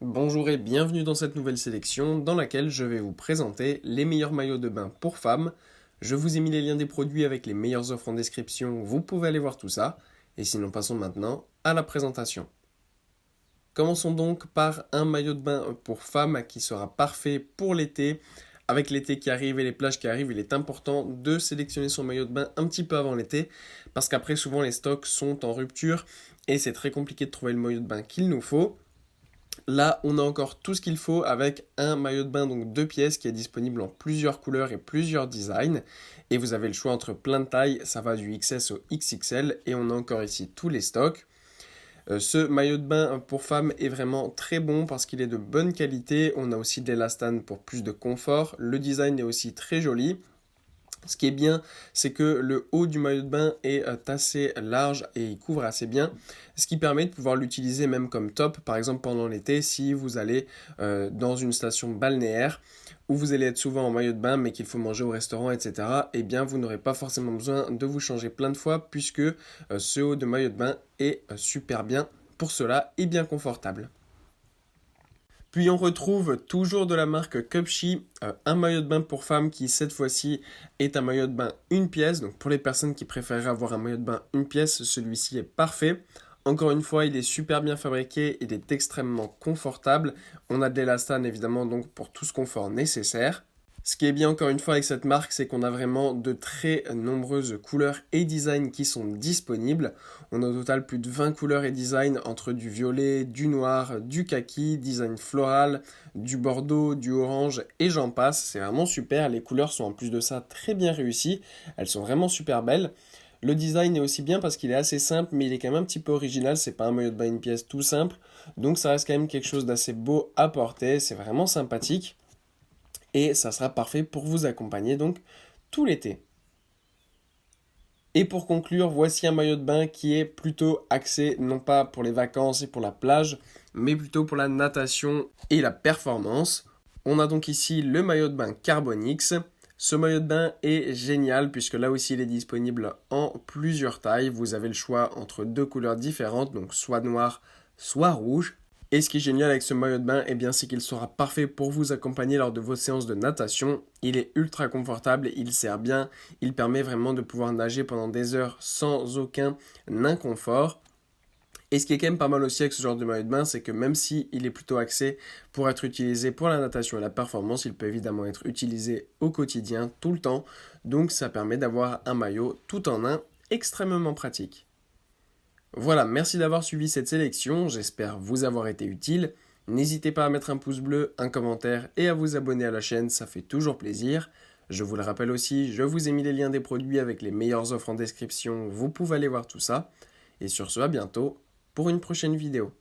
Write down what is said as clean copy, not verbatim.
Bonjour et bienvenue dans cette nouvelle sélection dans laquelle je vais vous présenter les meilleurs maillots de bain pour femmes. Je vous ai mis les liens des produits avec les meilleures offres en description, vous pouvez aller voir tout ça. Et sinon passons maintenant à la présentation. Commençons donc par un maillot de bain pour femmes qui sera parfait pour l'été. Avec l'été qui arrive et les plages qui arrivent, il est important de sélectionner son maillot de bain un petit peu avant l'été parce qu'après souvent les stocks sont en rupture et c'est très compliqué de trouver le maillot de bain qu'il nous faut. Là, on a encore tout ce qu'il faut avec un maillot de bain, donc 2 pièces, qui est disponible en plusieurs couleurs et plusieurs designs. Et vous avez le choix entre plein de tailles, ça va du XS au XXL, et on a encore ici tous les stocks. Ce maillot de bain pour femmes est vraiment très bon parce qu'il est de bonne qualité. On a aussi de l'élastane pour plus de confort. Le design est aussi très joli. Ce qui est bien, c'est que le haut du maillot de bain est assez large et il couvre assez bien, ce qui permet de pouvoir l'utiliser même comme top, par exemple pendant l'été, si vous allez dans une station balnéaire où vous allez être souvent en maillot de bain mais qu'il faut manger au restaurant, etc. Eh bien, vous n'aurez pas forcément besoin de vous changer plein de fois puisque ce haut de maillot de bain est super bien pour cela et bien confortable. Puis on retrouve toujours de la marque Cupshe, un maillot de bain pour femmes qui cette fois-ci est un maillot de bain une pièce. Donc pour les personnes qui préfèrent avoir un maillot de bain une pièce, celui-ci est parfait. Encore une fois, il est super bien fabriqué, il est extrêmement confortable. On a de l'élastane évidemment donc pour tout ce confort nécessaire. Ce qui est bien encore une fois avec cette marque, c'est qu'on a vraiment de très nombreuses couleurs et designs qui sont disponibles. On a au total plus de 20 couleurs et designs entre du violet, du noir, du kaki, design floral, du bordeaux, du orange et j'en passe. C'est vraiment super, les couleurs sont en plus de ça très bien réussies, elles sont vraiment super belles. Le design est aussi bien parce qu'il est assez simple, mais il est quand même un petit peu original. C'est pas un maillot de bain une pièce tout simple, donc ça reste quand même quelque chose d'assez beau à porter. C'est vraiment sympathique et ça sera parfait pour vous accompagner donc tout l'été. Et pour conclure, voici un maillot de bain qui est plutôt axé non pas pour les vacances et pour la plage, mais plutôt pour la natation et la performance. On a donc ici le maillot de bain Carbonix. Ce maillot de bain est génial puisque là aussi il est disponible en plusieurs tailles. Vous avez le choix entre deux couleurs différentes, donc soit noir, soit rouge. Et ce qui est génial avec ce maillot de bain, eh bien, c'est qu'il sera parfait pour vous accompagner lors de vos séances de natation. Il est ultra confortable, il sert bien, il permet vraiment de pouvoir nager pendant des heures sans aucun inconfort. Et ce qui est quand même pas mal aussi avec ce genre de maillot de bain, c'est que même si il est plutôt axé pour être utilisé pour la natation et la performance, il peut évidemment être utilisé au quotidien, tout le temps. Donc ça permet d'avoir un maillot tout en un extrêmement pratique. Voilà, merci d'avoir suivi cette sélection, j'espère vous avoir été utile. N'hésitez pas à mettre un pouce bleu, un commentaire et à vous abonner à la chaîne, ça fait toujours plaisir. Je vous le rappelle aussi, je vous ai mis les liens des produits avec les meilleures offres en description, vous pouvez aller voir tout ça. Et sur ce, à bientôt pour une prochaine vidéo.